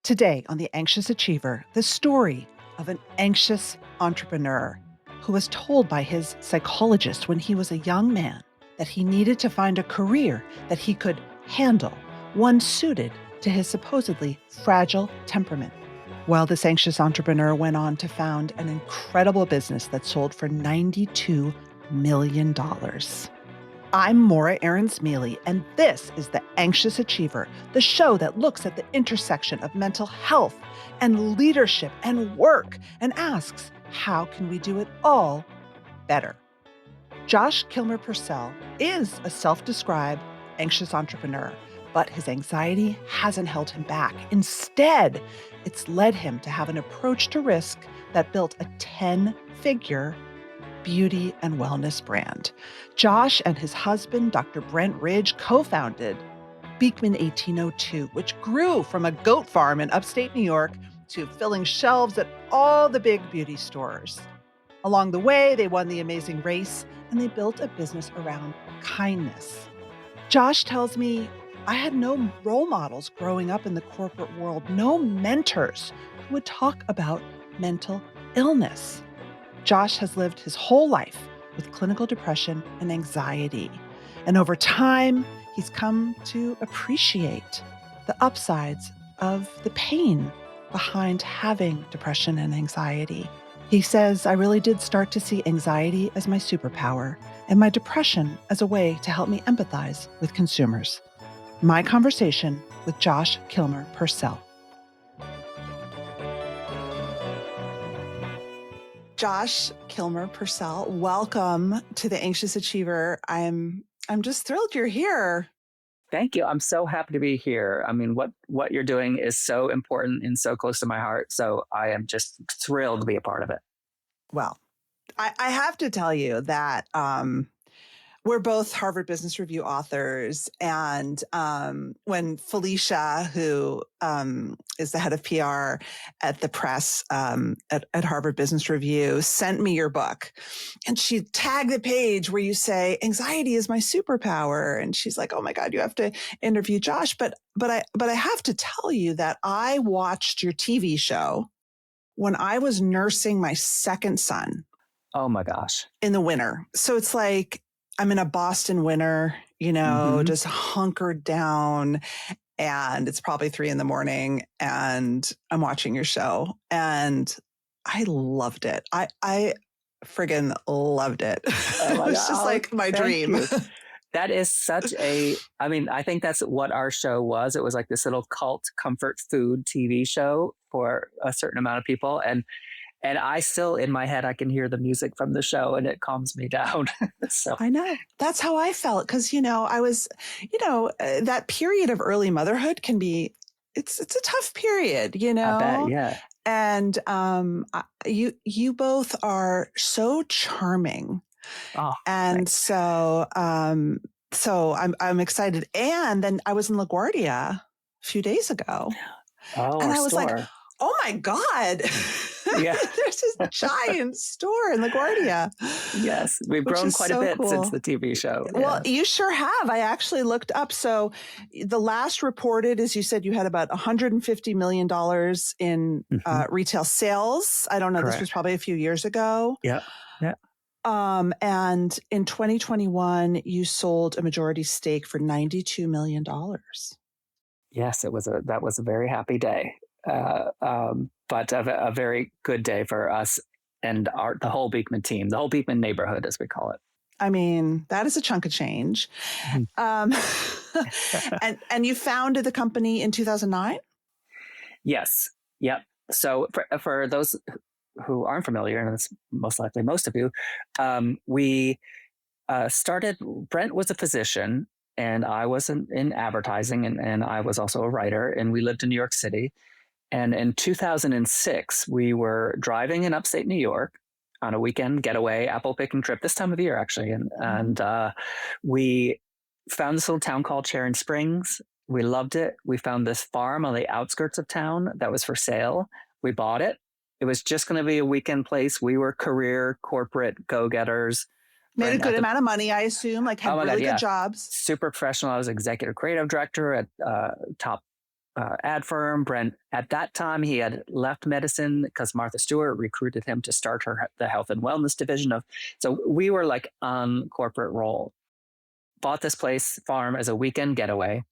Today on The Anxious Achiever, the story of an anxious entrepreneur who was told by his psychologist when he was a young man that he needed to find a career that he could handle, one suited to his supposedly fragile temperament. Well, this anxious entrepreneur went on to found an incredible business that sold for $92 million. I'm Maura Aarons-Mele, and this is The Anxious Achiever, the show that looks at the intersection of mental health and leadership and work and asks, how can we do it all better? Josh Kilmer-Purcell is a self-described anxious entrepreneur, but his anxiety hasn't held him back. Instead, it's led him to have an approach to risk that built a 10-figure beauty and wellness brand. Josh and his husband, Dr. Brent Ridge, co-founded Beekman 1802, which grew from a goat farm in upstate New York to filling shelves at all the big beauty stores. Along the way, they won the amazing race and they built a business around kindness. Josh tells me, I had no role models growing up in the corporate world, no mentors who would talk about mental illness. Josh has lived his whole life with clinical depression and anxiety. And over time, he's come to appreciate the upsides of the pain behind having depression and anxiety. He says, I really did start to see anxiety as my superpower and my depression as a way to help me empathize with consumers. My conversation with Josh Kilmer-Purcell. Josh Kilmer-Purcell, welcome to The Anxious Achiever. I'm just thrilled you're here. Thank you. I'm so happy to be here. I mean, what you're doing is so important and so close to my heart. So I am just thrilled to be a part of it. Well, I have to tell you that we're both Harvard Business Review authors. And when Felicia, who is the head of PR at the press at Harvard Business Review, sent me your book, and she tagged the page where you say, anxiety is my superpower. And she's like, oh my God, you have to interview Josh. But I have to tell you that I watched your TV show when I was nursing my second son. Oh my gosh. In the winter. So it's like, I'm in a Boston winter, just hunkered down, and it's probably 3 a.m. and I'm watching your show and I loved it. I friggin' loved it. Oh It my was God. just like my dream. That is I think that's what our show was. It was like this little cult comfort food TV show for a certain amount of people. And I still, in my head, I can hear the music from the show and it calms me down. So I know. That's how I felt. Cause, I was, that period of early motherhood can be, it's a tough period, I bet, yeah. And you both are so charming. Oh, And thanks. so I'm excited. And then I was in LaGuardia a few days ago. Oh, And our I was like, store. oh my God, Yeah. there's this giant store in LaGuardia. Yes. We've Which grown is quite a so bit since cool. the TV show. Well, Yeah. you sure have. I actually looked up. So the last reported is you said you had about $150 million in retail sales. I don't know. This was Correct. probably a few years ago. Yeah. Yeah. And in 2021, you sold a majority stake for $92 million. Yes, that was a very happy day, but a very good day for us and the whole Beekman team, the whole Beekman neighborhood, as we call it. I mean, that is a chunk of change. Mhm. And you founded the company in 2009? Yes. Yep. So for those who aren't familiar, and it's most likely most of you, we started. Brent was a physician, and I was in advertising, and I was also a writer, and we lived in New York City. And in 2006, we were driving in upstate New York on a weekend getaway, apple picking trip, this time of year, actually. And we found this little town called Sharon Springs. We loved it. We found this farm on the outskirts of town that was for sale. We bought it. It was just going to be a weekend place. We were career corporate go-getters. Made a Brent good amount of money, I assume, like oh had my God, really good yeah. jobs. Super professional. I was executive creative director at top ad firm. Brent, at that time, he had left medicine because Martha Stewart recruited him to start the health and wellness division of. So we were like on corporate roll. Bought this farm as a weekend getaway.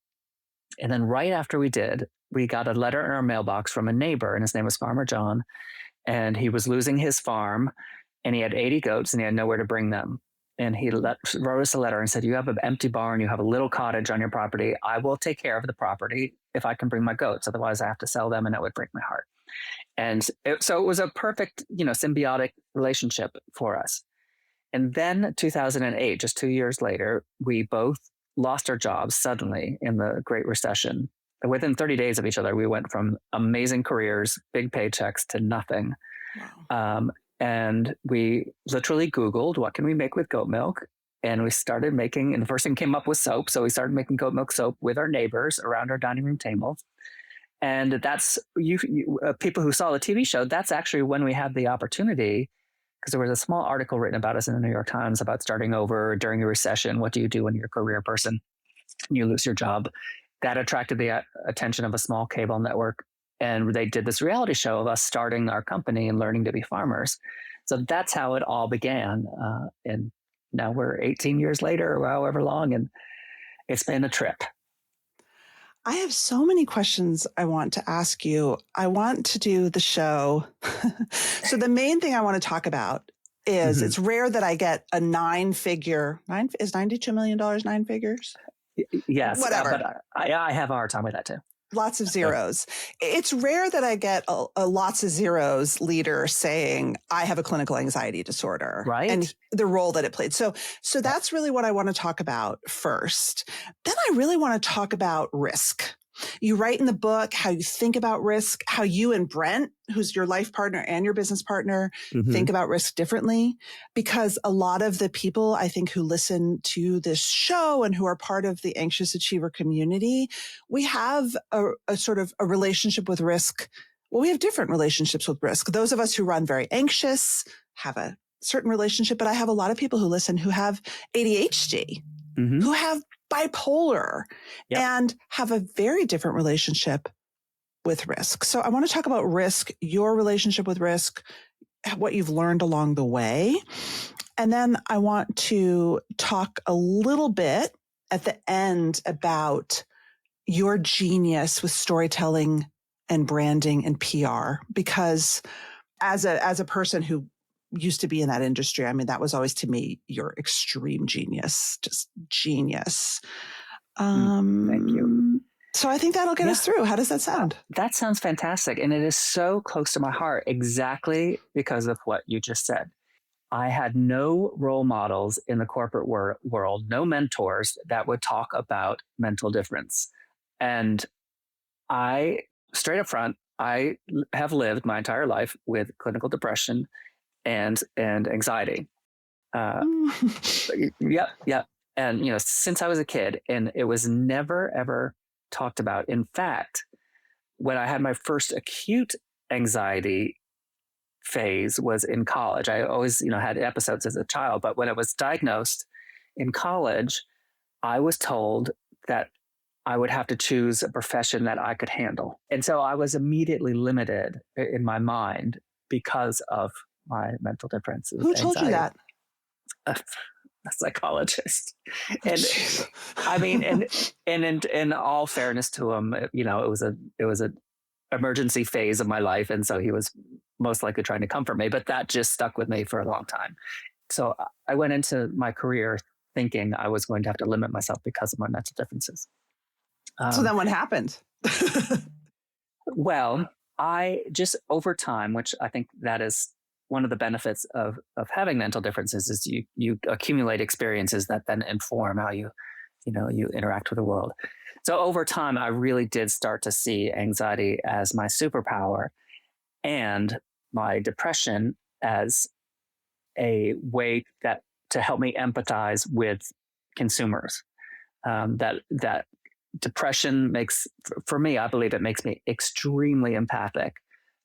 And then right after we did, we got a letter in our mailbox from a neighbor, and his name was Farmer John. And he was losing his farm, and he had 80 goats, and he had nowhere to bring them. And he wrote us a letter and said, you have an empty barn, you have a little cottage on your property. I will take care of the property if I can bring my goats. Otherwise, I have to sell them, and that would break my heart. And so it was a perfect, symbiotic relationship for us. And then 2008, just 2 years later, we both lost our jobs suddenly in the Great Recession. Within 30 days of each other, we went from amazing careers, big paychecks, to nothing. Wow. And we literally Googled, what can we make with goat milk? And we started making, and the first thing came up was soap. So we started making goat milk soap with our neighbors around our dining room table. And that's, people who saw the TV show, that's actually when we had the opportunity, because there was a small article written about us in the New York Times about starting over during a recession. What do you do when you're a career person and you lose your job? That attracted the attention of a small cable network. And they did this reality show of us starting our company and learning to be farmers. So that's how it all began. And now we're 18 years later, or however long, and it's been a trip. I have so many questions I want to ask you. I want to do the show. So the main thing I want to talk about is it's rare that I get a is $92 million 9 figures? Yes. Whatever. But I have a hard time with that too. Lots of zeros. It's rare that I get a lots of zeros leader saying, I have a clinical anxiety disorder. Right. And the role that it played. So that's really what I want to talk about first. Then I really want to talk about risk. You write in the book how you think about risk, how you and Brent, who's your life partner and your business partner, think about risk differently. Because a lot of the people, I think, who listen to this show and who are part of the Anxious Achiever community, we have a sort of a relationship with risk. Well, we have different relationships with risk. Those of us who run very anxious have a certain relationship, but I have a lot of people who listen who have ADHD, who have bipolar, and have a very different relationship with risk. So I want to talk about risk, your relationship with risk, what you've learned along the way. And then I want to talk a little bit at the end about your genius with storytelling and branding and PR, because as a person who used to be in that industry, I mean, that was always to me your extreme genius, just genius. Thank you. So I think that'll get us through. How does that sound? That sounds fantastic. And it is so close to my heart, exactly because of what you just said. I had no role models in the corporate world, no mentors that would talk about mental difference. And straight up front, I have lived my entire life with clinical depression and anxiety. Yep. And, since I was a kid, and it was never, ever talked about. In fact, when I had my first acute anxiety phase was in college. I always, had episodes as a child, but when I was diagnosed in college, I was told that I would have to choose a profession that I could handle. And so I was immediately limited in my mind because of my mental differences. Who told you that? A psychologist. And I mean, and in all fairness to him, it was a emergency phase of my life. And so he was most likely trying to comfort me, but that just stuck with me for a long time. So I went into my career thinking I was going to have to limit myself because of my mental differences. So then what happened? Well, I just over time, which I think that is one of the benefits of having mental differences, is you accumulate experiences that then inform how you interact with the world. So over time, I really did start to see anxiety as my superpower and my depression as a way to help me empathize with consumers. That depression for me, I believe it makes me extremely empathic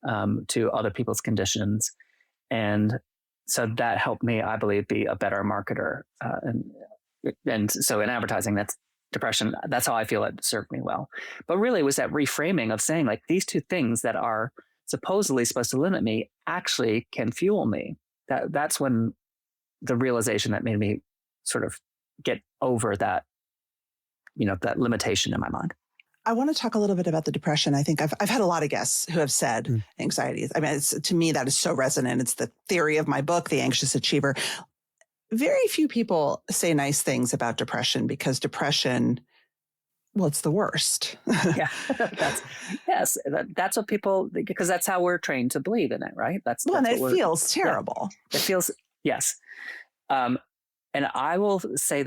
to other people's conditions. And so that helped me, I believe, be a better marketer. And so in advertising, depression. That's how I feel it served me well. But really, it was that reframing of saying, like, these two things that are supposedly supposed to limit me actually can fuel me. That's when the realization that made me sort of get over that, that limitation in my mind. I want to talk a little bit about the depression. I think I've had a lot of guests who have said anxiety. I mean, to me, that is so resonant. It's the theory of my book, The Anxious Achiever. Very few people say nice things about depression because depression, well, it's the worst. Yeah, that's what people, because that's how we're trained to believe in it, right? And it feels terrible. Yeah, it feels, yes. And I will say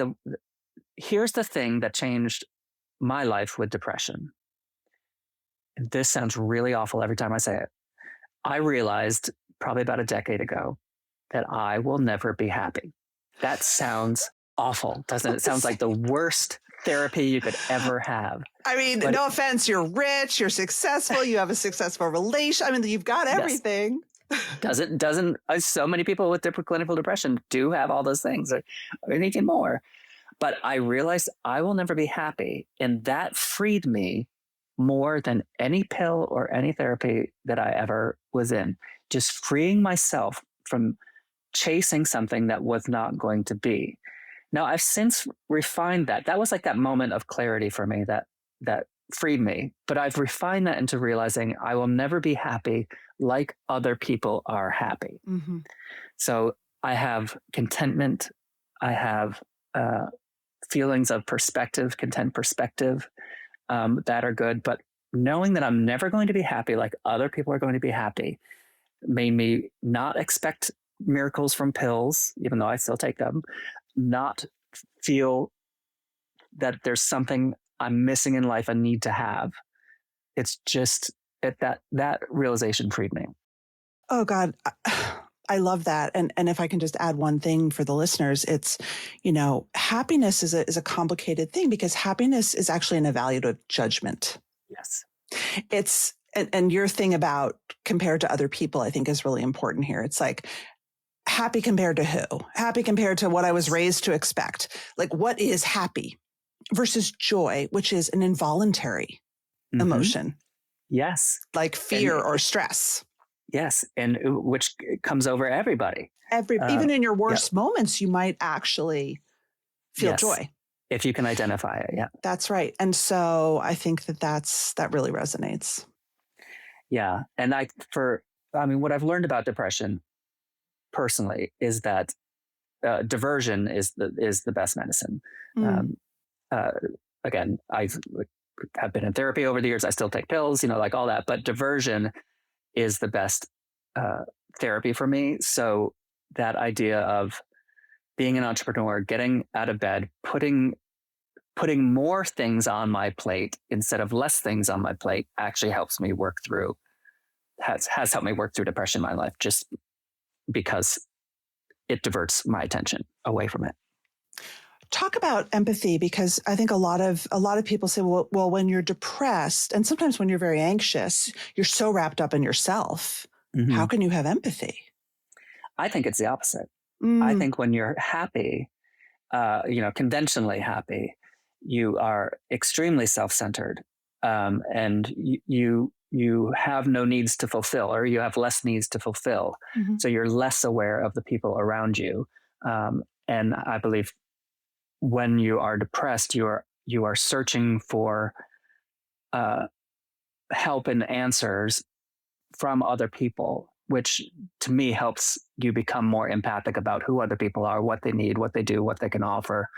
here's the thing that changed my life with depression. And this sounds really awful every time I say it. I realized probably about a decade ago that I will never be happy. That sounds awful, doesn't it? It sounds like the worst therapy you could ever have. I mean, no offense, you're rich, you're successful, you have a successful relation. I mean, you've got everything. Yes. Doesn't so many people with clinical depression do have all those things or anything more. But I realized I will never be happy. And that freed me more than any pill or any therapy that I ever was in. Just freeing myself from chasing something that was not going to be. Now, I've since refined that. That was like that moment of clarity for me that freed me. But I've refined that into realizing I will never be happy like other people are happy. Mm-hmm. So I have contentment. I have feelings of perspective, content perspective that are good. But knowing that I'm never going to be happy like other people are going to be happy made me not expect miracles from pills, even though I still take them, not feel that there's something I'm missing in life I need to have. It's just that realization freed me. Oh God, I love that. And if I can just add one thing for the listeners, it's, happiness is a complicated thing because happiness is actually an evaluative judgment. Yes. It's, and your thing about compared to other people, I think is really important here. It's like, happy compared to who? Happy compared to what I was raised to expect. Like, what is happy versus joy, which is an involuntary emotion. Yes. Like fear or stress. Yes. And which comes over everybody. Even in your worst moments, you might actually feel joy. If you can identify it. Yeah. That's right. And so I think that really resonates. Yeah. And what I've learned about depression personally is that diversion is the best medicine. Again, I have been in therapy over the years. I still take pills, like all that, but diversion is the best therapy for me. So that idea of being an entrepreneur, getting out of bed, putting more things on my plate instead of less things on my plate actually helps me work through, has helped me work through depression in my life, just because it diverts my attention away from it. Talk about empathy, because I think a lot of people say, well, when you're depressed, and sometimes when you're very anxious, you're so wrapped up in yourself. Mm-hmm. How can you have empathy? I think it's the opposite. I think when you're happy, conventionally happy, you are extremely self-centered, and you have no needs to fulfill, or you have less needs to fulfill. Mm-hmm. So you're less aware of the people around you. And I believe when you are depressed, you are searching for help and answers from other people, which to me helps you become more empathic about who other people are, what they need, what they do, what they can offer.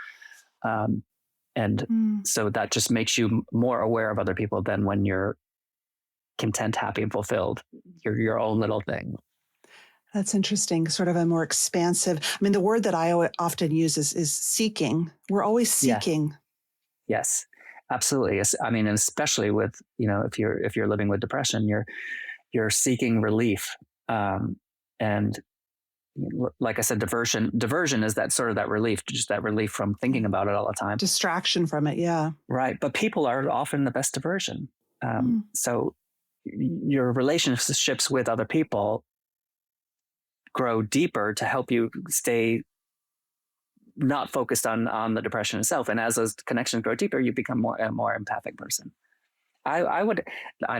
So that just makes you more aware of other people than when you're content, happy, and fulfilled. You're your own little thing. That's interesting. Sort of a more expansive. I mean, the word that I often use is seeking. We're always seeking. Yes, absolutely. I mean, and especially with, if you're living with depression, you're seeking relief. And like I said, diversion is that sort of that relief, just that relief from thinking about it all the time. Distraction from it. Yeah. Right. But people are often the best diversion. So your relationships with other people grow deeper to help you stay not focused on the depression itself. And as those connections grow deeper, you become a more empathic person. I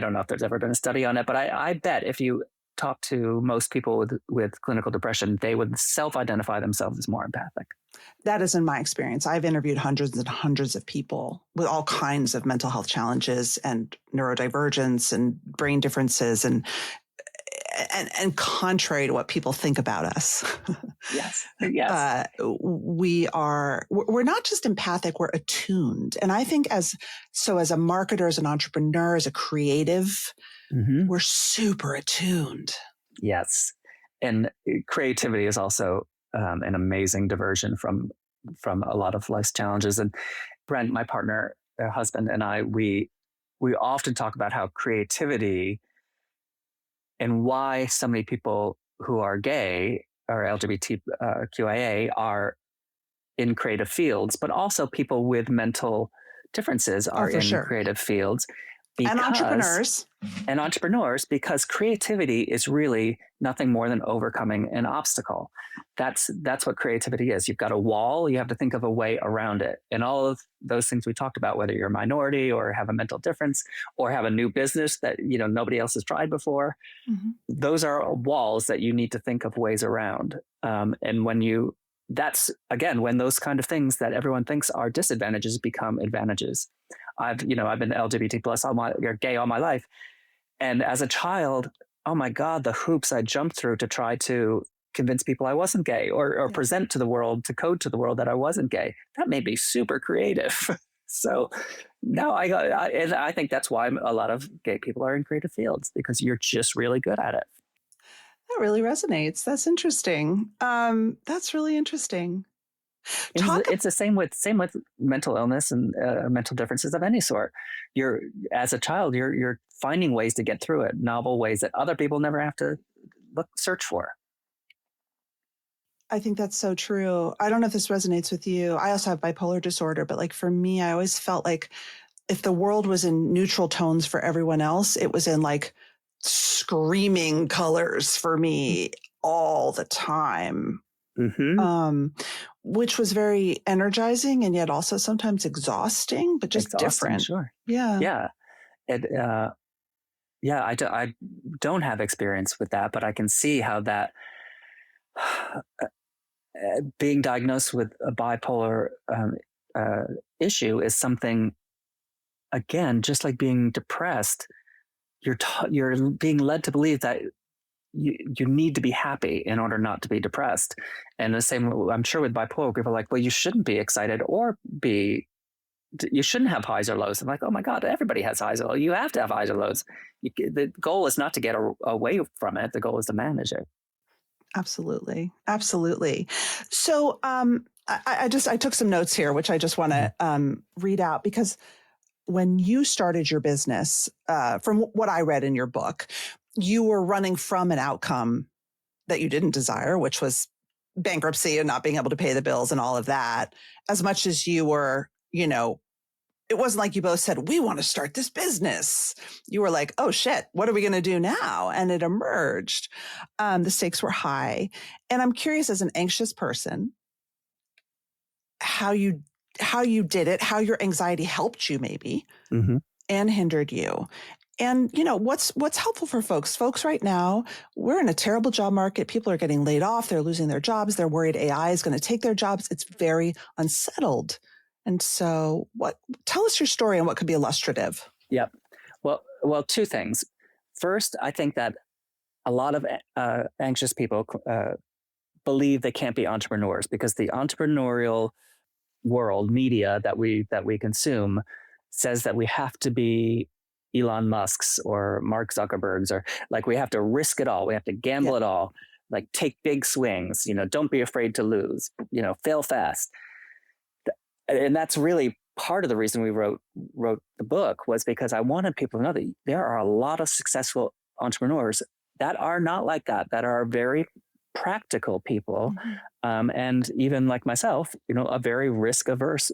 don't know if there's ever been a study on it, but I bet if you talk to most people with clinical depression, they would self-identify themselves as more empathic. That is in my experience. I've interviewed hundreds and hundreds of people with all kinds of mental health challenges and neurodivergence and brain differences and contrary to what people think about us. Yes. We're not just empathic, we're attuned. And I think as a marketer, as an entrepreneur, as a creative, we're super attuned. Yes. And creativity is also an amazing diversion from a lot of life's challenges. And Brent, my partner, husband, and I, we often talk about how creativity and why so many people who are gay or LGBTQIA are in creative fields, but also people with mental differences are in creative fields. And entrepreneurs, because creativity is really nothing more than overcoming an obstacle. That's what creativity is. You've got a wall, you have to think of a way around it. And all of those things we talked about, whether you're a minority or have a mental difference or have a new business that nobody else has tried before, those are walls that you need to think of ways around. And when those kind of things that everyone thinks are disadvantages become advantages. I've been LGBT plus gay all my life. And as a child, oh my God, the hoops I jumped through to try to convince people I wasn't gay or present to the world, to code to the world that I wasn't gay. That made me super creative. So now I think that's why a lot of gay people are in creative fields, because you're just really good at it. That really resonates. That's interesting. That's really interesting. It's the same with mental illness and mental differences of any sort. As a child, you're finding ways to get through it, novel ways that other people never have to search for. I think that's so true. I don't know if this resonates with you. I also have bipolar disorder, but for me, I always felt like if the world was in neutral tones for everyone else, it was in screaming colors for me all the time. Which was very energizing and yet also sometimes exhausting, but just different. Sure. Yeah. I don't have experience with that, but I can see how that being diagnosed with a bipolar issue is something, again, just like being depressed, you're being led to believe that you need to be happy in order not to be depressed. And the same, I'm sure with bipolar, people are like, well, you shouldn't be excited you shouldn't have highs or lows. I'm like, oh my God, everybody has highs or lows. You have to have highs or lows. The goal is not to get away from it. The goal is to manage it. Absolutely. So I took some notes here, which I just want to read out, because when you started your business, from what I read in your book, you were running from an outcome that you didn't desire, which was bankruptcy and not being able to pay the bills and all of that, as much as you were, it wasn't like you both said, we want to start this business. You were like, oh shit, what are we going to do now? And it emerged. The stakes were high. And I'm curious, as an anxious person, how you did it, how your anxiety helped you maybe and hindered you. And, what's helpful for folks right now, we're in a terrible job market. People are getting laid off. They're losing their jobs. They're worried AI is going to take their jobs. It's very unsettled. And so tell us your story and what could be illustrative. Yep. Well, two things. First, I think that a lot of anxious people believe they can't be entrepreneurs because the entrepreneurial world media that we consume says that we have to be Elon Musk's or Mark Zuckerberg's, or we have to risk it all. We have to gamble it all, take big swings, don't be afraid to lose, fail fast. And that's really part of the reason we wrote the book, was because I wanted people to know that there are a lot of successful entrepreneurs that are not like that are very practical people. And even like myself, a very risk averse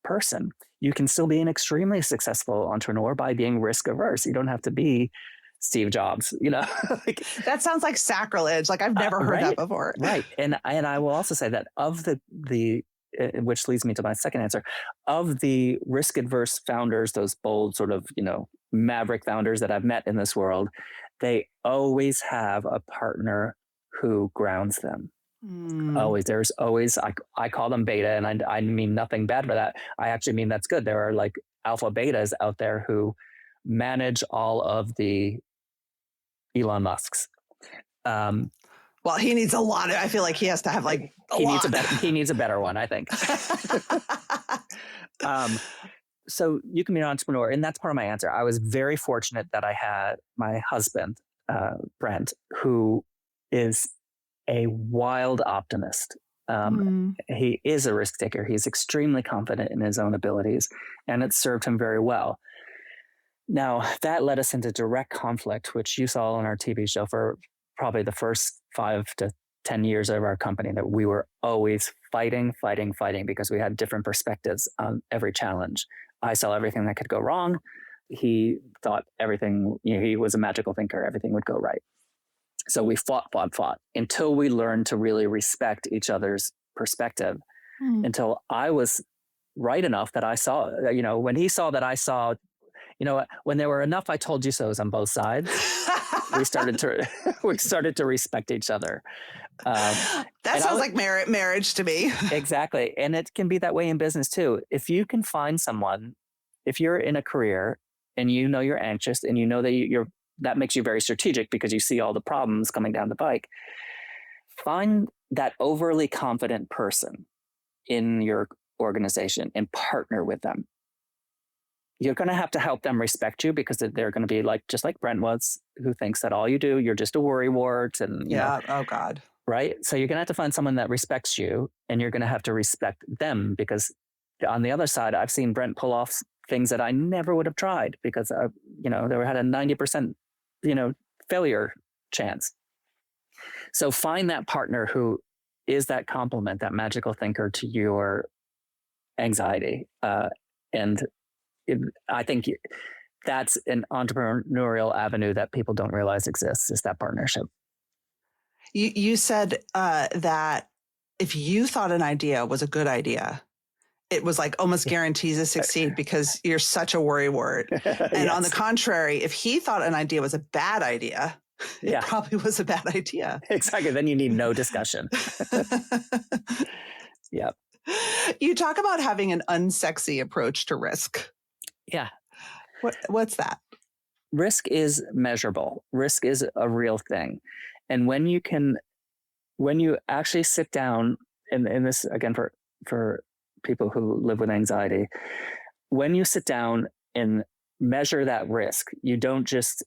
person. You can still be an extremely successful entrepreneur by being risk averse. You don't have to be Steve Jobs, That sounds like sacrilege. I've never heard that before. Right. And I will also say that of the which leads me to my second answer, of the risk adverse founders, those bold sort of, maverick founders that I've met in this world, they always have a partner who grounds them. Always. There's always, I call them beta, and I mean nothing bad by that. I actually mean that's good. There are like alpha betas out there who manage all of the Elon Musks. Well, he needs a lot. I feel like he has to have like he needs a better one, I think. So you can be an entrepreneur, and that's part of my answer. I was very fortunate that I had my husband, Brent, who is a wild optimist. He is a risk taker. He's extremely confident in his own abilities, and it served him very well. Now, that led us into direct conflict, which you saw on our TV show for probably the first 5 to 10 years of our company, that we were always fighting because we had different perspectives on every challenge. I saw everything that could go wrong. He thought everything, he was a magical thinker. Everything would go right. So we fought until we learned to really respect each other's perspective, until I was right enough that I saw, when he saw that I saw, when there were enough I told you so's on both sides, we started to respect each other. That sounds like marriage to me. Exactly. And it can be that way in business too. If you can find someone, if you're in a career and you're anxious and that that makes you very strategic because you see all the problems coming down the pike, find that overly confident person in your organization and partner with them. You're going to have to help them respect you, because they're going to be just like Brent was, who thinks that all you do, you're just a worrywart. And oh God. Right. So you're going to have to find someone that respects you, and you're going to have to respect them, because on the other side, I've seen Brent pull off things that I never would have tried, because, they had a 90%, failure chance. So find that partner who is that complement, that magical thinker to your anxiety. And I think that's an entrepreneurial avenue that people don't realize exists, is that partnership. You said that if you thought an idea was a good idea, it was like almost guarantees to succeed because you're such a worrywart. And yes. On the contrary, if he thought an idea was a bad idea, it probably was a bad idea. Exactly. Then you need no discussion. Yep. You talk about having an unsexy approach to risk. Yeah. What's that? Risk is measurable. Risk is a real thing. And when you actually sit down, and this again for people who live with anxiety, when you sit down and measure that risk, you don't just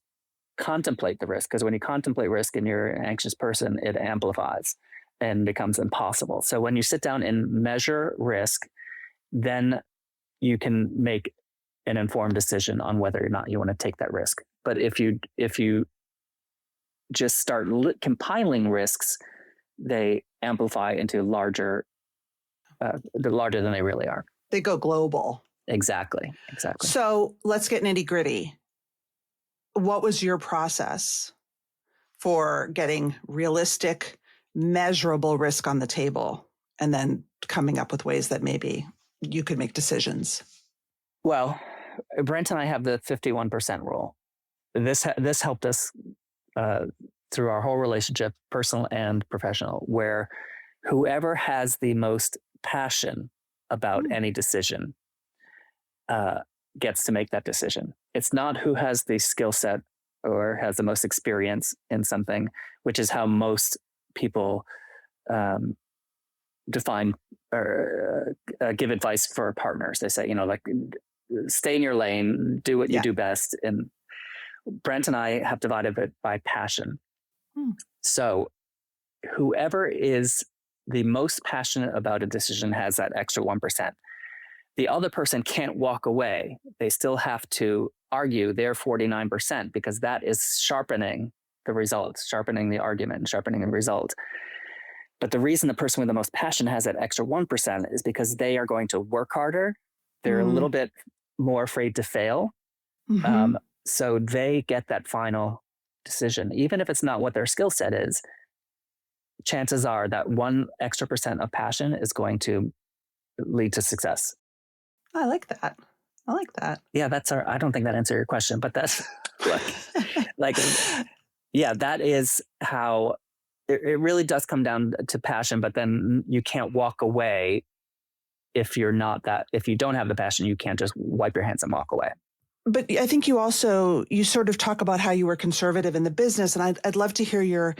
contemplate the risk, because when you contemplate risk and you're an anxious person, it amplifies and becomes impossible. So when you sit down and measure risk, then you can make an informed decision on whether or not you want to take that risk. But if you just start compiling risks, they amplify into larger than they really are. They go global. Exactly. So let's get nitty gritty. What was your process for getting realistic, measurable risk on the table, and then coming up with ways that maybe you could make decisions? Well, Brent and I have the 51% rule. This helped us through our whole relationship, personal and professional, where whoever has the most passion about any decision gets to make that decision. It's not who has the skill set or has the most experience in something, which is how most people define or give advice for partners. They say, stay in your lane, do what you do best. And Brent and I have divided it by passion. So whoever is the most passionate about a decision has that extra 1%. The other person can't walk away. They still have to argue their 49%, because that is sharpening the results, sharpening the argument, sharpening the result. But the reason the person with the most passion has that extra 1% is because they are going to work harder. They're a little bit more afraid to fail. So they get that final decision. Even if it's not what their skill set is, chances are that 1 extra % of passion is going to lead to success. I like that. I like that. Yeah, I don't think that answered your question, but that's like, yeah, that is how it really does come down to passion, but then you can't walk away if you don't have the passion, you can't just wipe your hands and walk away. But I think you sort of talk about how you were conservative in the business. And I'd love to hear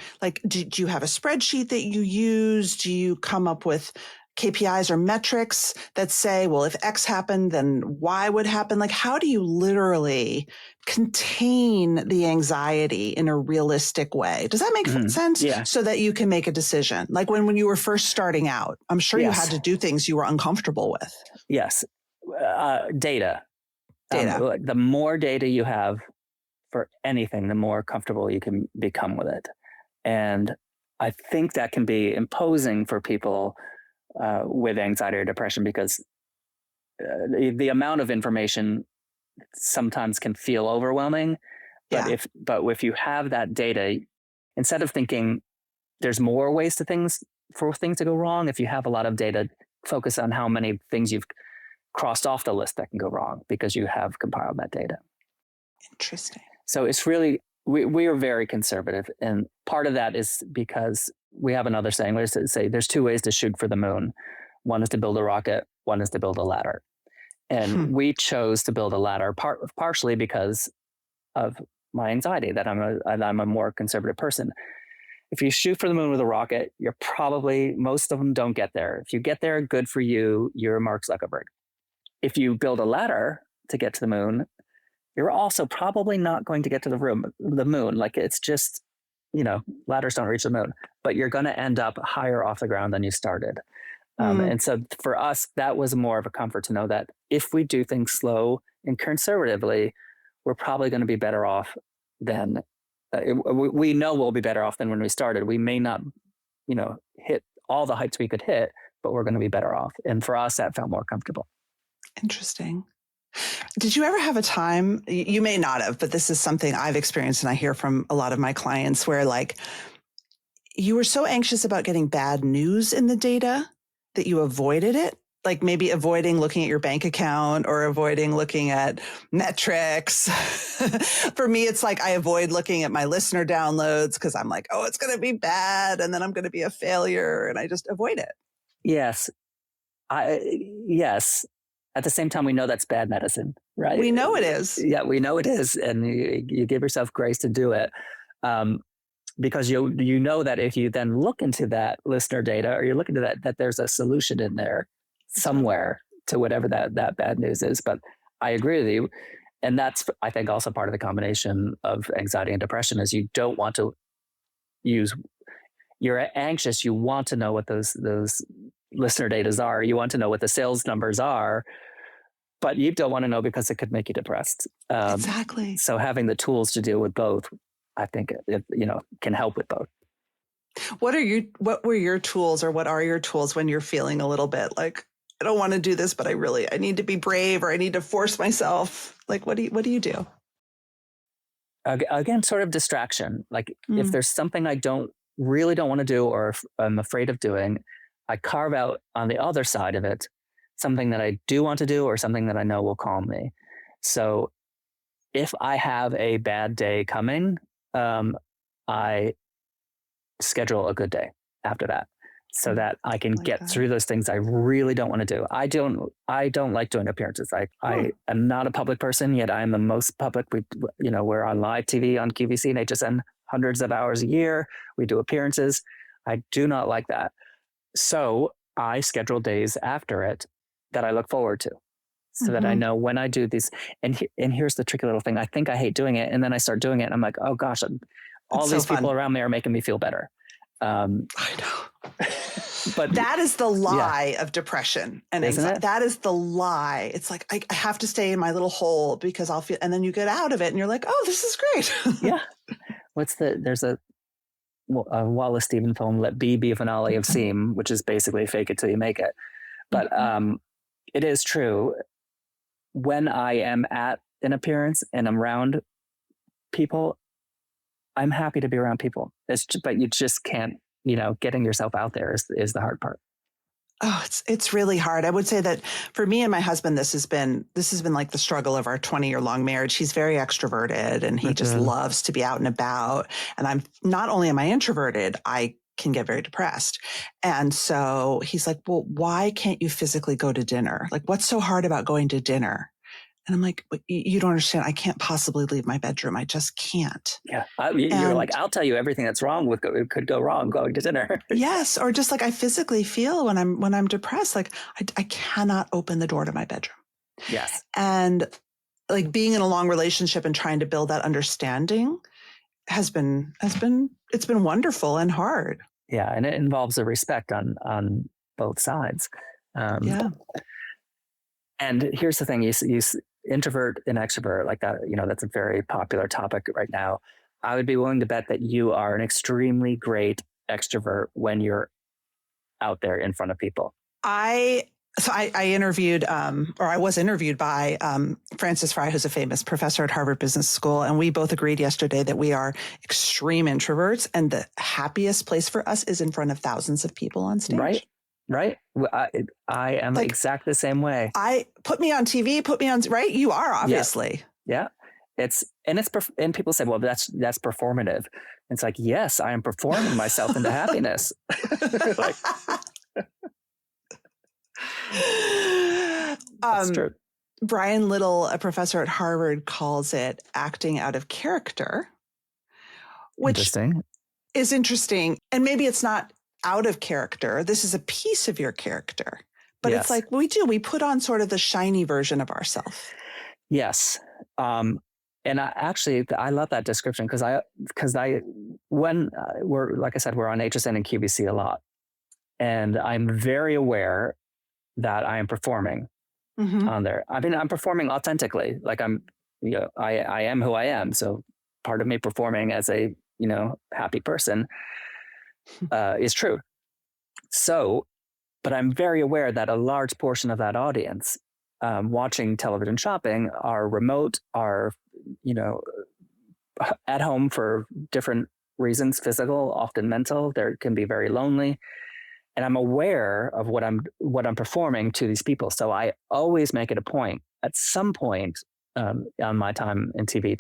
do you have a spreadsheet that you use? Do you come up with KPIs or metrics that say, well, if X happened, then Y would happen? Like, how do you literally contain the anxiety in a realistic way? Does that make sense? Yeah. So that you can make a decision. Like when you were first starting out, I'm sure you had to do things you were uncomfortable with. Yes. Data. Data. The more data you have for anything, the more comfortable you can become with it. And I think that can be imposing for people with anxiety or depression, because the amount of information sometimes can feel overwhelming. But if you have that data, instead of thinking there's more ways for things to go wrong, if you have a lot of data, focus on how many things you've crossed off the list that can go wrong because you have compiled that data. Interesting. So it's really, we are very conservative. And part of that is because we have another saying, we say there's two ways to shoot for the moon. One is to build a rocket, one is to build a ladder. And we chose to build a ladder partially because of my anxiety, that I'm a more conservative person. If you shoot for the moon with a rocket, most of them don't get there. If you get there, good for you, you're Mark Zuckerberg. If you build a ladder to get to the moon, you're also probably not going to get to the moon. Like, it's just, ladders don't reach the moon, but you're going to end up higher off the ground than you started. And so for us, that was more of a comfort to know that if we do things slow and conservatively, we're probably going to be better off than we know we'll be better off than when we started. We may not, hit all the heights we could hit, but we're going to be better off. And for us, that felt more comfortable. Interesting. Did you ever have a time, you may not have, but this is something I've experienced and I hear from a lot of my clients, where like you were so anxious about getting bad news in the data that you avoided it? Like maybe avoiding looking at your bank account or avoiding looking at metrics. For me, it's like I avoid looking at my listener downloads because I'm like, oh, it's going to be bad. And then I'm going to be a failure. And I just avoid it. Yes. Yes. At the same time, we know that's bad medicine, right? We know it is. Yeah, we know it is. And you give yourself grace to do it. Because you know that if you then look into that listener data, or you look into that there's a solution in there somewhere to whatever that bad news is. But I agree with you. And that's, I think, also part of the combination of anxiety and depression is you don't want to you're anxious. You want to know what those listener data are. You want to know what the sales numbers are, but you don't want to know because it could make you depressed. Exactly. So having the tools to deal with both, I think, can help with both. What were your tools, or what are your tools when you're feeling a little bit like, I don't want to do this, but I need to be brave, or I need to force myself? Like, what do you do? Again, sort of distraction. Like if there's something I really don't want to do, or if I'm afraid of doing, I carve out on the other side of it something that I do want to do, or something that I know will calm me. So if I have a bad day coming, I schedule a good day after that, so that I can get through those things I really don't want to do. I don't like doing appearances. I am not a public person, yet I am the most public. We're on live TV on QVC and HSN hundreds of hours a year. We do appearances. I do not like that. So I schedule days after it that I look forward to, so that I know when I do these. And here's the tricky little thing. I think I hate doing it, and then I start doing it, and I'm like, oh gosh, all these people around me are making me feel better. I know. But that is the lie of depression and anxiety. That is the lie. It's like, I have to stay in my little hole because I'll feel, and then you get out of it and you're like, oh, this is great. Yeah. There's a Wallace Stevens poem, Let Be a Finale of Seem, which is basically fake it till you make it. But it is true. When I am at an appearance and I'm around people, I'm happy to be around people. But you just can't, getting yourself out there is the hard part. Oh, it's really hard. I would say that for me and my husband, this has been like the struggle of our 20-year-long marriage. He's very extroverted and he just loves to be out and about. And I'm not only am I introverted, I can get very depressed. And so he's like, well, why can't you physically go to dinner? Like, what's so hard about going to dinner? And I'm like, you don't understand. I can't possibly leave my bedroom. I just can't. Yeah. You're like, I'll tell you everything that's wrong with could go wrong going to dinner. Yes. Or just like I physically feel when I'm depressed, like I cannot open the door to my bedroom. Yes. And like being in a long relationship and trying to build that understanding it's been wonderful and hard. Yeah. And it involves a respect on both sides. Yeah. And here's the thing, you introvert and extrovert, like that, that's a very popular topic right now. I would be willing to bet that you are an extremely great extrovert when you're out there in front of people. I interviewed, or I was interviewed by Francis Fry, who's a famous professor at Harvard Business School. And we both agreed yesterday that we are extreme introverts. And the happiest place for us is in front of thousands of people on stage. Right. I am like, exactly the same way. Put me on TV, right? You are obviously. Yeah. And people say, well, that's performative. It's like, yes, I am performing myself into happiness. Like, that's true. Brian Little, a professor at Harvard, calls it acting out of character, which is interesting. And maybe it's not out of character. This is a piece of your character. But It's like we put on sort of the shiny version of ourselves. Yes. And I love that description because when like I said, we're on HSN and QVC a lot. And I'm very aware that I am performing on there. I mean, I'm performing authentically. Like I am who I am. So part of me performing as a, happy person is true. So, but I'm very aware that a large portion of that audience watching television shopping are remote, are, at home for different reasons, physical, often mental. They can be very lonely. And I'm aware of what I'm performing to these people. So I always make it a point at some point on my time in TV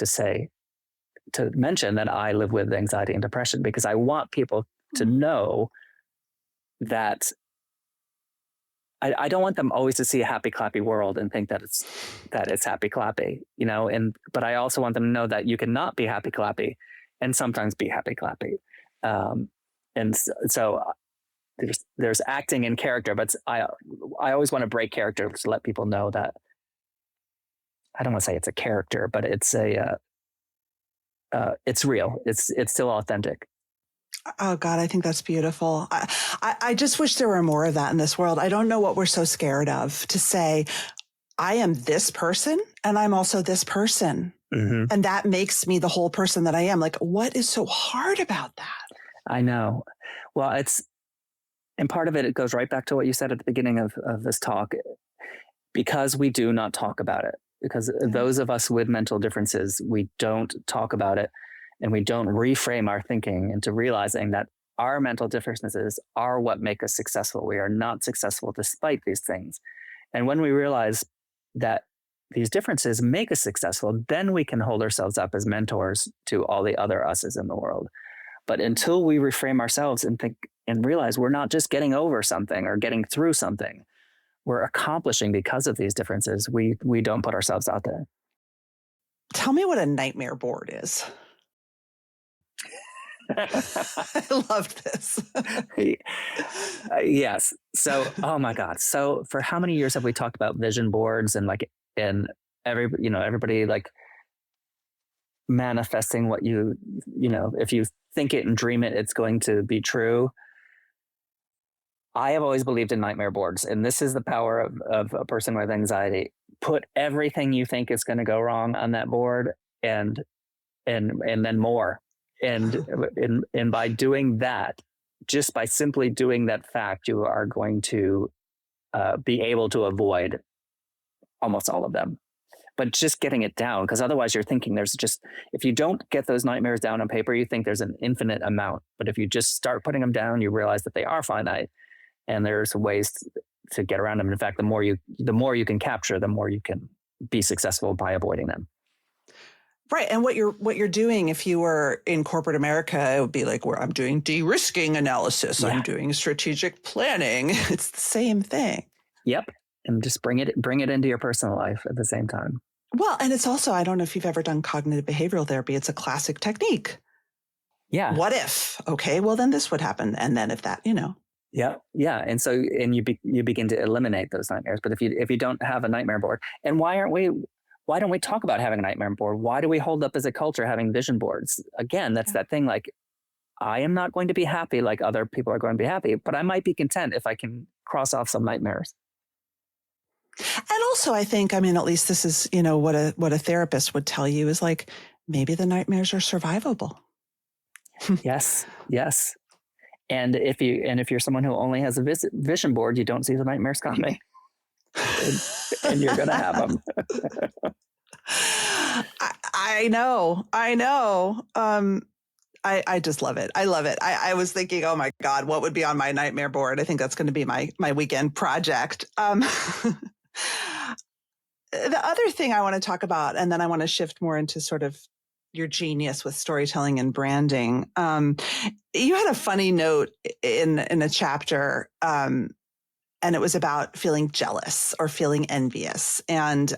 to mention that I live with anxiety and depression, because I want people to know that I don't want them always to see a happy clappy world and think that it's happy clappy, but I also want them to know that you cannot be happy clappy and sometimes be happy clappy. And so there's acting in character, but I always want to break character to let people know that I don't want to say it's a character, but it's it's real. It's still authentic. Oh God, I think that's beautiful. I just wish there were more of that in this world. I don't know what we're so scared of, to say, I am this person and I'm also this person. Mm-hmm. And that makes me the whole person that I am. Like, what is so hard about that? I know. Well, and part of it goes right back to what you said at the beginning of this talk, because we do not talk about it, because those of us with mental differences, we don't talk about it. And we don't reframe our thinking into realizing that our mental differences are what make us successful. We are not successful despite these things. And when we realize that these differences make us successful, then we can hold ourselves up as mentors to all the other us's in the world. But until we reframe ourselves and think and realize we're not just getting over something or getting through something, we're accomplishing because of these differences, we don't put ourselves out there. Tell me what a nightmare board is. I loved this. Yes. So, oh my God. So for how many years have we talked about vision boards and everybody like manifesting what if you think it and dream it, it's going to be true. I have always believed in nightmare boards, and this is the power of a person with anxiety. Put everything you think is going to go wrong on that board and then more. And by doing that, just by simply doing that fact, you are going to be able to avoid almost all of them. But just getting it down, because otherwise you're thinking if you don't get those nightmares down on paper, you think there's an infinite amount. But if you just start putting them down, you realize that they are finite. and there's ways to get around them. In fact, the more you can capture, the more you can be successful by avoiding them. Right. And what you're doing, if you were in corporate America, it would be like, where I'm doing de-risking analysis, I'm doing strategic planning. It's the same thing. Yep. And just bring it into your personal life at the same time. Well, and it's also, I don't know if you've ever done cognitive behavioral therapy. It's a classic technique. Yeah. What if? Okay, well then this would happen, and then if that, Yeah, yeah, and so you begin to eliminate those nightmares. But if you don't have a nightmare board, and why don't we talk about having a nightmare board? Why do we hold up as a culture having vision boards? Again, that's that thing, like, I am not going to be happy like other people are going to be happy, but I might be content if I can cross off some nightmares. And also, I think, at least this is, what a therapist would tell you is like, maybe the nightmares are survivable. Yes. And if you're someone who only has a vision board, you don't see the nightmares coming, and you're going to have them. I know. I just love it. I love it. I was thinking, oh my God, what would be on my nightmare board? I think that's going to be my weekend project. The other thing I want to talk about, and then I want to shift more into sort of your genius with storytelling and branding. You had a funny note in a chapter, and it was about feeling jealous or feeling envious. And,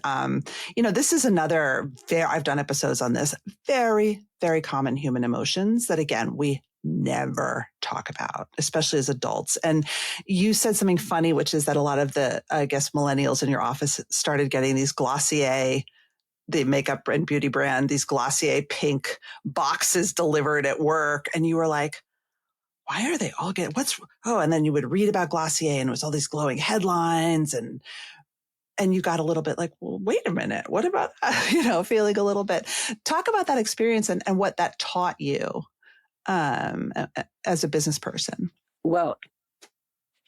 this is another, I've done episodes on this, very, very common human emotions that, again, we never talk about, especially as adults. And you said something funny, which is that a lot of the, I guess, millennials in your office started getting these Glossier, the makeup and beauty brand, these Glossier pink boxes delivered at work. And you were like, why are they all getting, and then you would read about Glossier and it was all these glowing headlines and you got a little bit like, well, wait a minute, what about, feeling a little bit, talk about that experience and what that taught you, as a business person. Well,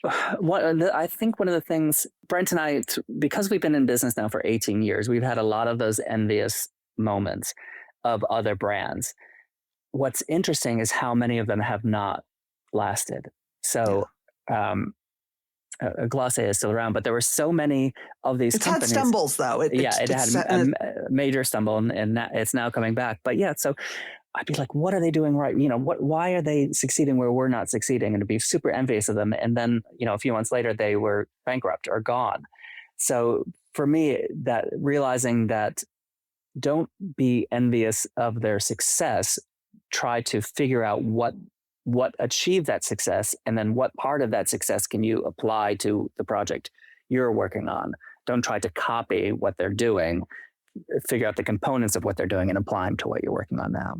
I think one of the things, Brent and I, because we've been in business now for 18 years, we've had a lot of those envious moments of other brands. What's interesting is how many of them have not lasted. So, Glossier is still around, but there were so many of these companies. Had stumbles, though. It had a major stumble, and it's now coming back. But yeah, so I'd be like, what are they doing right? Why are they succeeding where we're not succeeding? And to be super envious of them. And then, a few months later, they were bankrupt or gone. So for me, that realizing that don't be envious of their success, try to figure out what achieved that success, and then what part of that success can you apply to the project you're working on. Don't try to copy what they're doing. Figure out the components of what they're doing and apply them to what you're working on now.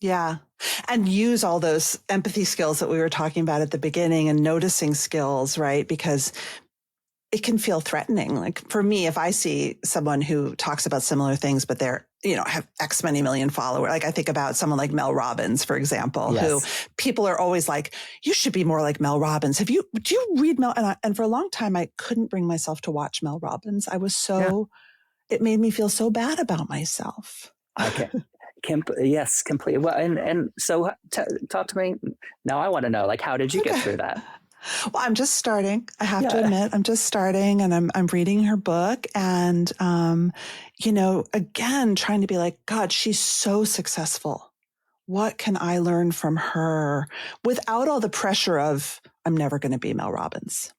Yeah. And use all those empathy skills that we were talking about at the beginning and noticing skills, right? Because it can feel threatening. Like for me, if I see someone who talks about similar things, but they're, have X many million followers. Like I think about someone like Mel Robbins, for example, who people are always like, you should be more like Mel Robbins. Do you read Mel? And for a long time, I couldn't bring myself to watch Mel Robbins. I was it made me feel so bad about myself. Okay. Yes, completely. Well, and so talk to me now. I want to know, like, how did you get through that? Well, I'm just starting. I have to admit, I'm just starting, and I'm reading her book, and again, trying to be like, God, she's so successful. What can I learn from her without all the pressure of I'm never going to be Mel Robbins?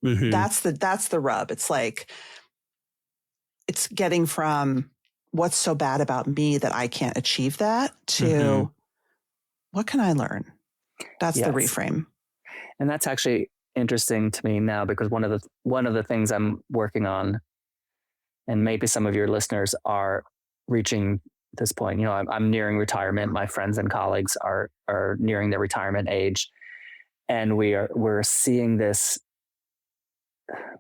Mm-hmm. That's the rub. It's like it's getting from what's so bad about me that I can't achieve that to what can I learn? That's the reframe. And that's actually interesting to me now, because one of the things I'm working on, and maybe some of your listeners are reaching this point, I'm nearing retirement. My friends and colleagues are nearing their retirement age. And we're seeing this,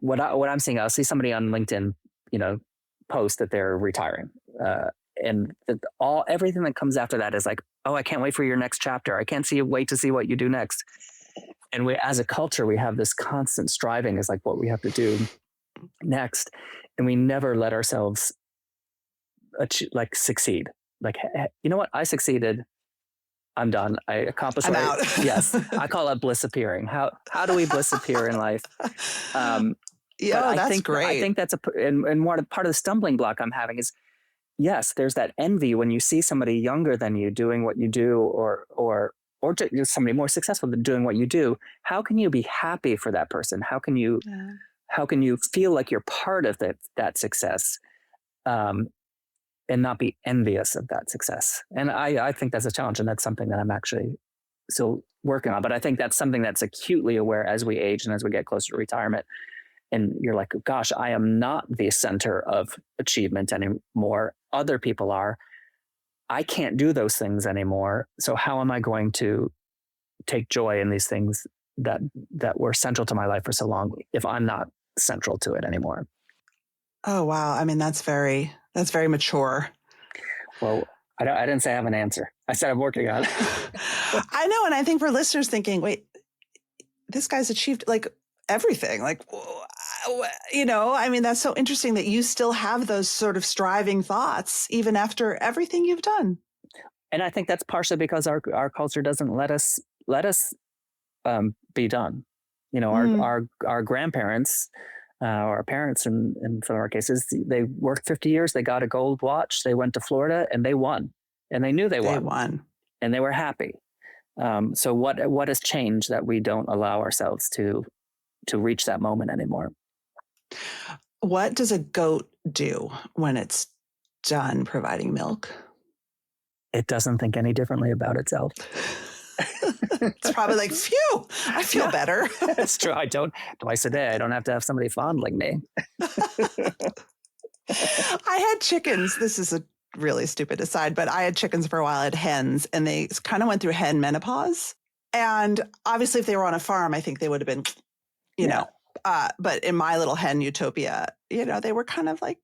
what I'm seeing, I'll see somebody on LinkedIn, post that they're retiring. And everything that comes after that is like, oh, I can't wait for your next chapter. I can't wait to see what you do next. And we, as a culture, we have this constant striving is like what we have to do next. And we never let ourselves succeed. Like, you know what? I succeeded. I'm done. I accomplished I'm what out. Yes. I call it bliss appearing. How do we bliss appear in life? But That's great. I think that's and part of the stumbling block I'm having is, yes, there's that envy when you see somebody younger than you doing what you do, or somebody more successful than doing what you do. How can you be happy for that person? How can you feel like you're part of that success, and not be envious of that success? And I think that's a challenge, and that's something that I'm actually still working on. But I think that's something that's acutely aware as we age and as we get closer to retirement. And you're like, gosh, I am not the center of achievement anymore. Other people are. I can't do those things anymore. So how am I going to take joy in these things that were central to my life for so long if I'm not central to it anymore? Oh, wow. I mean, that's very mature. Well, I didn't say I have an answer. I said I'm working on it. I know. And I think for listeners thinking, wait, this guy's achieved like everything. Like, I mean, that's so interesting that you still have those sort of striving thoughts, even after everything you've done. And I think that's partially because our culture doesn't let us be done. Our grandparents, or our parents in some of our cases, they worked 50 years, they got a gold watch, they went to Florida and they won. And they knew they won. And they were happy. So what has changed that we don't allow ourselves to reach that moment anymore? What does a goat do when it's done providing milk? It doesn't think any differently about itself. It's probably like, phew, I feel better. That's true. I don't, twice a day, I don't have to have somebody fondling me. I had chickens. This is a really stupid aside, but I had chickens for a while. I had hens, and they kind of went through hen menopause. And obviously, if they were on a farm, I think they would have been, but in my little hen utopia, they were kind of like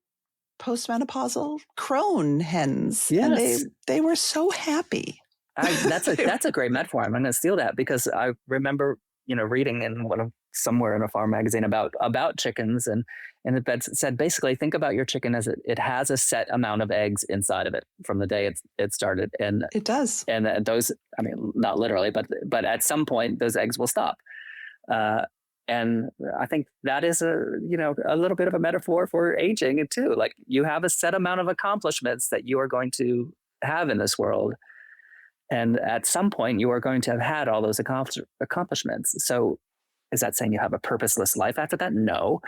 postmenopausal crone hens. Yes. And they were so happy. That's a great metaphor. I'm going to steal that because I remember, reading in somewhere in a farm magazine about chickens, and it said basically think about your chicken as it has a set amount of eggs inside of it from the day it started, and it does. And those, I mean, not literally, but at some point those eggs will stop. And I think that is a little bit of a metaphor for aging too. Like you have a set amount of accomplishments that you are going to have in this world. And at some point you are going to have had all those accomplishments. So is that saying you have a purposeless life after that? No,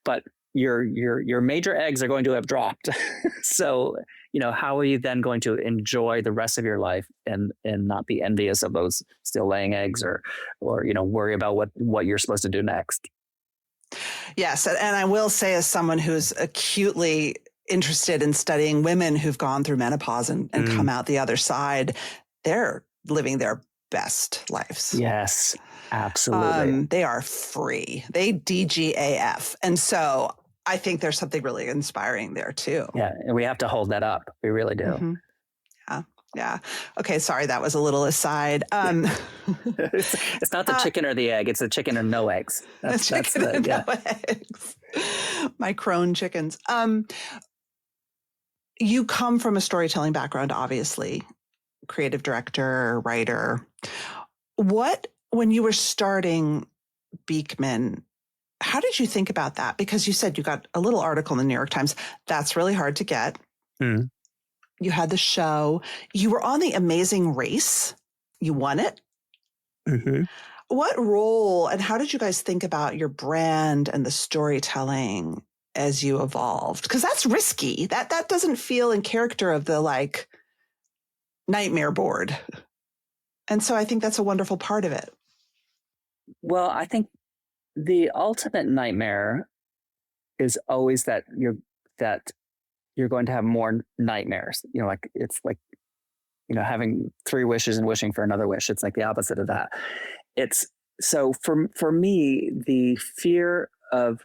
but your major eggs are going to have dropped. So, how are you then going to enjoy the rest of your life and not be envious of those still laying eggs or worry about what you're supposed to do next? Yes. And I will say, as someone who's acutely interested in studying women who've gone through menopause and come out the other side, they're living their best lives. Yes, absolutely. They are free. They DGAF. And so I think there's something really inspiring there too. Yeah. And we have to hold that up. We really do. Mm-hmm. Yeah. Okay. Sorry. That was a little aside. It's not the chicken or the egg. It's the chicken or no eggs. No eggs. My crone chickens. You come from a storytelling background, obviously, creative director, writer. When you were starting Beekman, how did you think about that? Because you said you got a little article in the New York Times. That's really hard to get. Mm. You had the show. You were on The Amazing Race. You won it. Mm-hmm. What role and how did you guys think about your brand and the storytelling as you evolved? Because that's risky. That doesn't feel in character of the nightmare board. And so I think that's a wonderful part of it. Well, I think the ultimate nightmare is always that you're going to have more nightmares. It's like, having 3 wishes and wishing for another wish. It's like the opposite of that. It's so for me, the fear of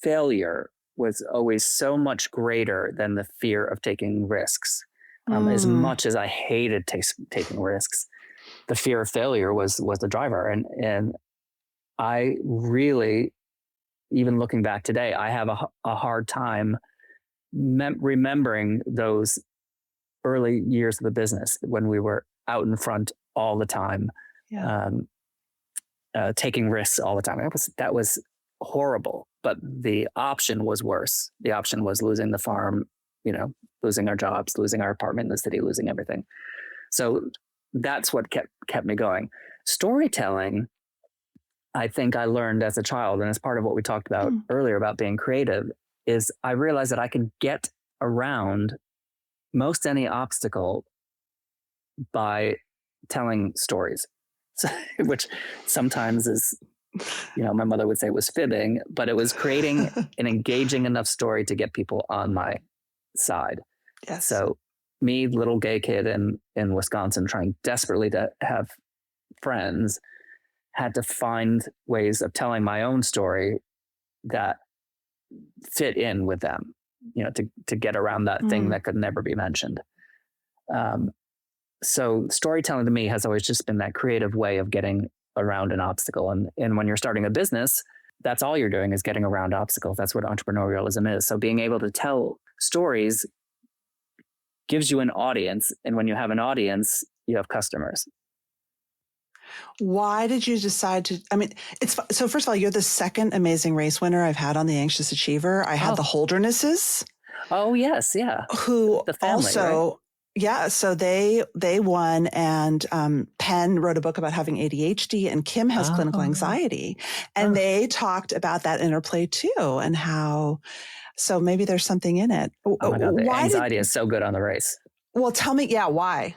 failure was always so much greater than the fear of taking risks. As much as I hated taking risks, the fear of failure was the driver. And I really, even looking back today, I have a hard time remembering those early years of the business when we were out in front all the time, Yeah. taking risks all the time. That was horrible. But the option was worse. The option was losing the farm, losing our jobs, losing our apartment in the city, losing everything. So that's what kept me going. Storytelling, I think I learned as a child, and as part of what we talked about earlier about being creative, is I realized that I can get around most any obstacle by telling stories, which sometimes is, my mother would say it was fibbing, but it was creating an engaging enough story to get people on my side. Yes. So me, little gay kid in Wisconsin, trying desperately to have friends, had to find ways of telling my own story that fit in with them, to get around that thing that could never be mentioned. So storytelling to me has always just been that creative way of getting around an obstacle. And when you're starting a business, that's all you're doing is getting around obstacles. That's what entrepreneurialism is. So being able to tell stories gives you an audience. And when you have an audience, you have customers. Why did you decide to? I mean, so first of all, you're the second Amazing Race winner I've had on the Anxious Achiever. I had the Holdernesses. Oh, yes. Yeah. Who the family, also, right? Yeah. So they won, and Penn wrote a book about having ADHD, and Kim has clinical anxiety. And they talked about that interplay too, and how, so maybe there's something in it. Oh my God, the anxiety is so good on the race. Well, tell me, why?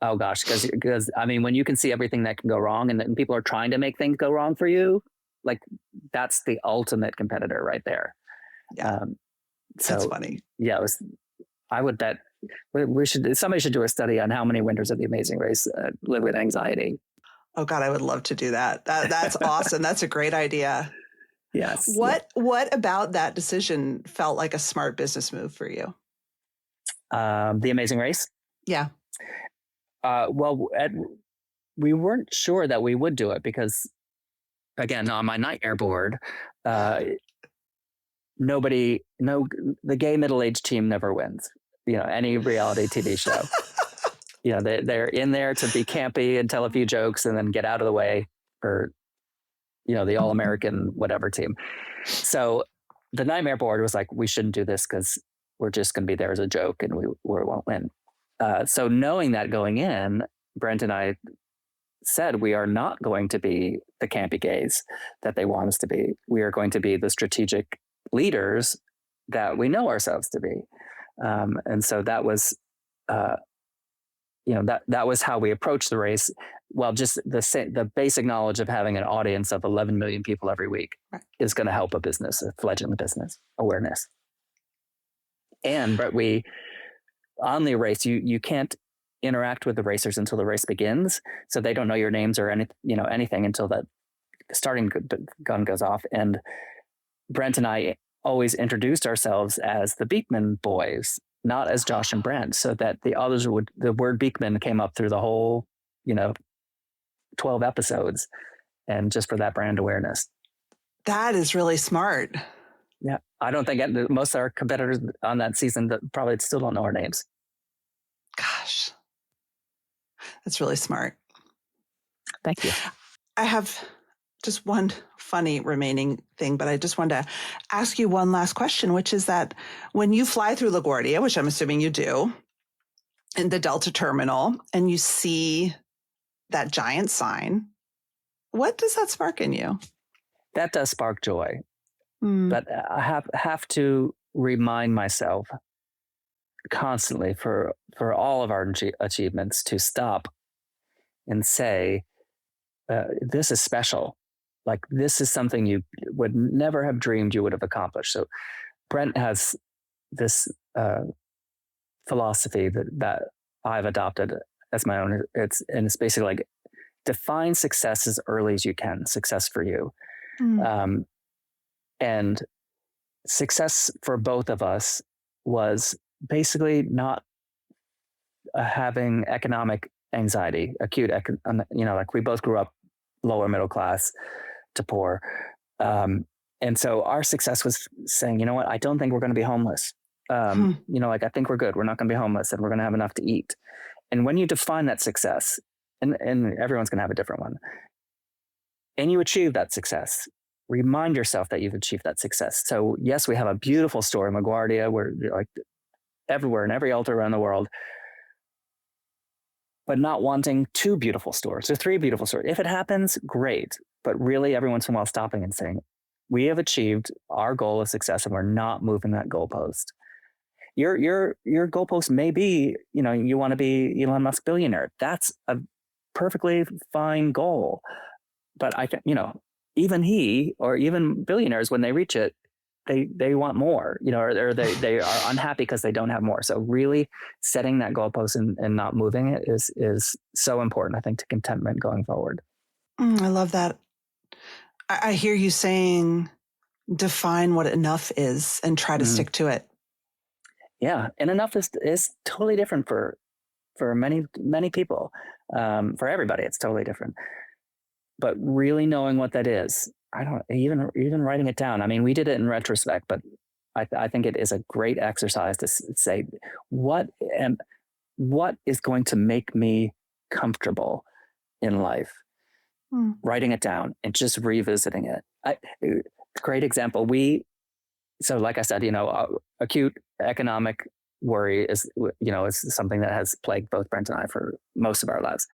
Oh gosh, because I mean, when you can see everything that can go wrong, and people are trying to make things go wrong for you, like that's the ultimate competitor right there. Yeah, that's funny. Yeah, I would bet somebody should do a study on how many winners of the Amazing Race live with anxiety. Oh God, I would love to do that. That's awesome. That's a great idea. Yes. What about that decision felt like a smart business move for you? The Amazing Race? Yeah. Well, we weren't sure that we would do it because, again, on my nightmare board, the gay middle-aged team never wins. Any reality TV show. They're in there to be campy and tell a few jokes and then get out of the way for, the all-American whatever team. So the nightmare board was like, we shouldn't do this because we're just going to be there as a joke and we won't win. So knowing that going in, Brent and I said, we are not going to be the campy gays that they want us to be. We are going to be the strategic leaders that we know ourselves to be. And so that was, that was how we approached the race. Well, just the basic knowledge of having an audience of 11 million people every week is going to help a fledgling business awareness. But on the race, you can't interact with the racers until the race begins. So they don't know your names or anything until that starting gun goes off. And Brent and I always introduced ourselves as the Beekman boys, not as Josh and Brent, so that the word Beekman came up through the whole, 12 episodes, and just for that brand awareness. That is really smart. Yeah. I don't think most of our competitors on that season that probably still don't know our names. Gosh, that's really smart. Thank you. I have just one funny remaining thing, but I just wanted to ask you one last question, which is that when you fly through LaGuardia, which I'm assuming you do, in the Delta terminal, and you see that giant sign, what does that spark in you? That does spark joy. But I have to remind myself constantly for all of our achievements to stop and say, this is special. Like, this is something you would never have dreamed you would have accomplished. So Brent has this philosophy that I've adopted as my own. It's basically like, define success as early as you can. Success for you. And success for both of us was basically not having economic anxiety, acute, like we both grew up lower middle class to poor. And so our success was saying, you know what, I don't think we're going to be homeless. Like, I think we're good. We're not going to be homeless, and we're going to have enough to eat. And when you define that success, and everyone's going to have a different one, and you achieve that success, remind yourself that you've achieved that success. So yes, we have a beautiful store in LaGuardia. We're like everywhere in every altar around the world, but not wanting 2 beautiful stores or 3 beautiful stores. If it happens, great. But really every once in a while stopping and saying, we have achieved our goal of success and we're not moving that goalpost. Your goalpost may be, you want to be Elon Musk billionaire. That's a perfectly fine goal. But I think, even he or even billionaires, when they reach it, they want more, or they are unhappy because they don't have more. So really setting that goalpost and not moving it is so important, I think, to contentment going forward. I love that. I hear you saying define what enough is and try to stick to it. Yeah. And enough is totally different for many, many people. For everybody, it's totally different. But really knowing what that is, I don't even writing it down. I mean, we did it in retrospect, but I think it is a great exercise to say, what is going to make me comfortable in life? Writing it down and just revisiting it. Great example. So like I said, acute economic worry is something that has plagued both Brent and I for most of our lives.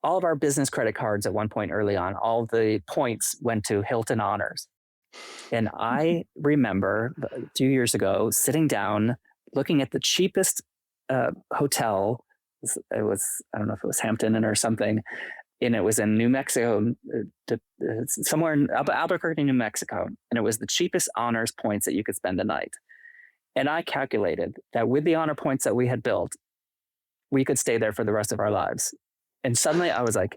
All of our business credit cards at one point early on, all the points went to Hilton Honors. And I remember a few years ago sitting down, looking at the cheapest hotel. It was, I don't know if it was Hampton Inn or something. And it was in New Mexico, somewhere in Albuquerque, New Mexico. And it was the cheapest honors points that you could spend a night. And I calculated that with the honor points that we had built, we could stay there for the rest of our lives. And suddenly I was like,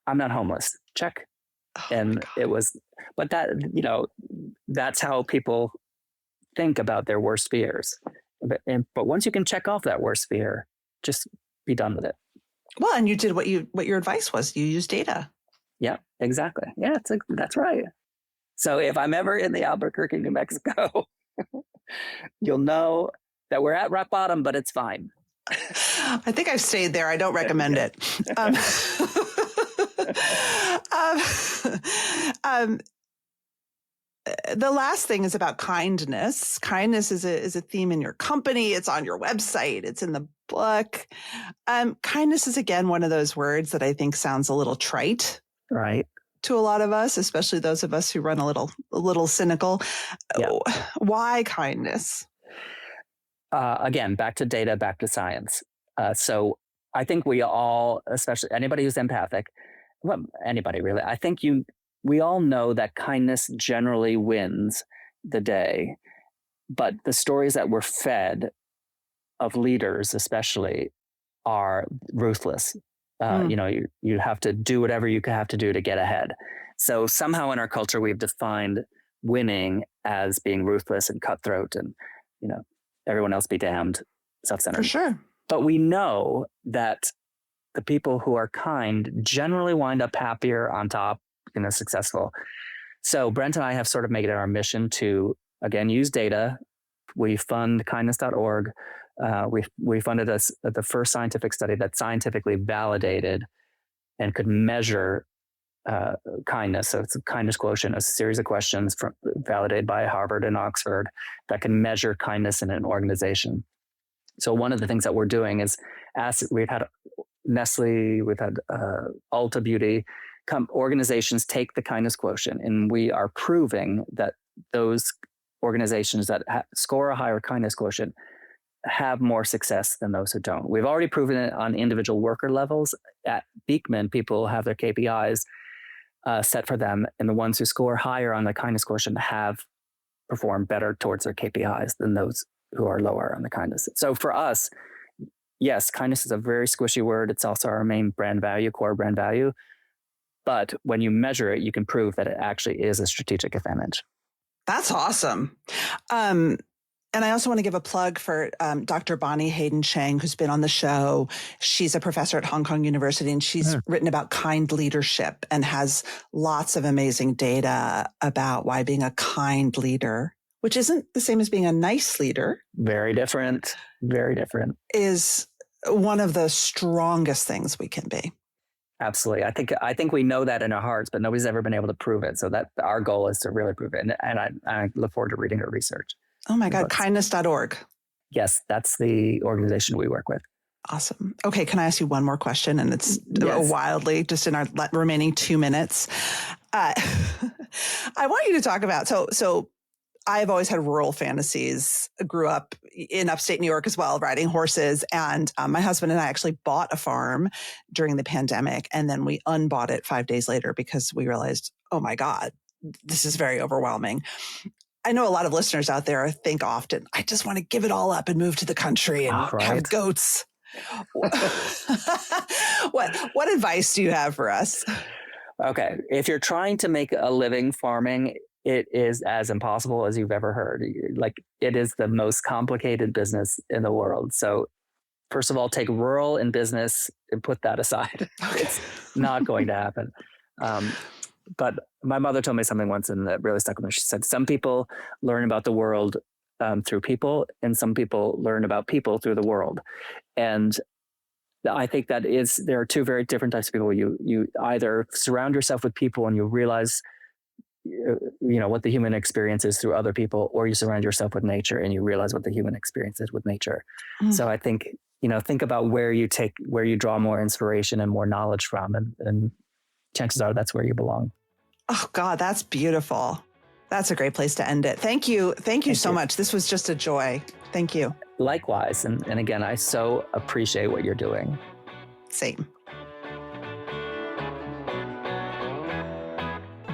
I'm not homeless. Check. And it was, but that, that's how people think about their worst fears. But once you can check off that worst fear, just be done with it. Well, and you did what your advice was. You used data. Yeah, exactly. Yeah, that's right. So if I'm ever in the Albuquerque, New Mexico, you'll know that we're at rock bottom, but it's fine. I think I've stayed there. I don't recommend it. The last thing is about kindness. Kindness is a theme in your company. It's on your website. It's in the book. Kindness is, again, one of those words that I think sounds a little trite. Right. To a lot of us, especially those of us who run a little cynical. Yeah. Why kindness? Again, back to data, back to science. So I think we all, especially anybody who's empathic, well, anybody really, I think we all know that kindness generally wins the day. But the stories that we're fed of leaders, especially, are ruthless. You have to do whatever you have to do to get ahead. So somehow in our culture, we've defined winning as being ruthless and cutthroat and, everyone else be damned, self-centered. For sure. But we know that the people who are kind generally wind up happier, on top, successful. So Brent and I have sort of made it our mission to, again, use data. We fund kindness.org. We funded the first scientific study that scientifically validated and could measure kindness. So it's a kindness quotient, a series of questions validated by Harvard and Oxford that can measure kindness in an organization. So one of the things that we're doing is, we've had Nestle, we've had Ulta Beauty, organizations take the kindness quotient, and we are proving that those organizations that score a higher kindness quotient have more success than those who don't. We've already proven it on individual worker levels. At Beekman, people have their KPIs set for them, and the ones who score higher on the kindness quotient have performed better towards their KPIs than those who are lower on the kindness. So for us, yes, kindness is a very squishy word. It's also our main brand value, core brand value. But when you measure it, you can prove that it actually is a strategic advantage. That's awesome. And I also want to give a plug for Dr. Bonnie Hayden Chang, who's been on the show. She's a professor at Hong Kong University, and she's written about kind leadership and has lots of amazing data about why being a kind leader, which isn't the same as being a nice leader. Very different. Very different. Is one of the strongest things we can be. Absolutely. I think we know that in our hearts, but nobody's ever been able to prove it. So that our goal is to really prove it. And I look forward to reading her research. Oh my God, kindness.org. Yes, that's the organization we work with. Awesome. Okay, can I ask you one more question? And it's wildly just in our remaining 2 minutes. I want you to talk about, so I've always had rural fantasies. I grew up in upstate New York as well, riding horses. And my husband and I actually bought a farm during the pandemic. And then we unbought it 5 days later because we realized, oh my God, this is very overwhelming. I know a lot of listeners out there think often, I just want to give it all up and move to the country and have goats. What advice do you have for us? Okay. If you're trying to make a living farming, it is as impossible as you've ever heard. Like, it is the most complicated business in the world. So first of all, take rural and business and put that aside. Okay. It's not going to happen. But my mother told me something once and that really stuck with me. She said, some people learn about the world through people, and some people learn about people through the world. And I think there are two very different types of people. You either surround yourself with people and you realize what the human experience is through other people, or you surround yourself with nature and you realize what the human experience is with nature. So I think, think about where you draw more inspiration and more knowledge from, and chances are that's where you belong. Oh God, that's beautiful. That's a great place to end it. Thank you. Thank you so much. This was just a joy. Thank you. Likewise. And again, I so appreciate what you're doing. Same.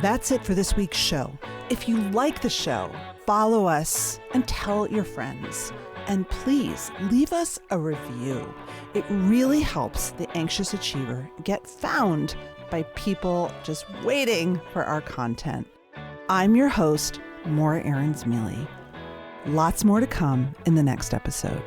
That's it for this week's show. If you like the show, follow us and tell your friends. And please leave us a review. It really helps the anxious achiever get found by people just waiting for our content. I'm your host, Maura Aarons-Mele. Lots more to come in the next episode.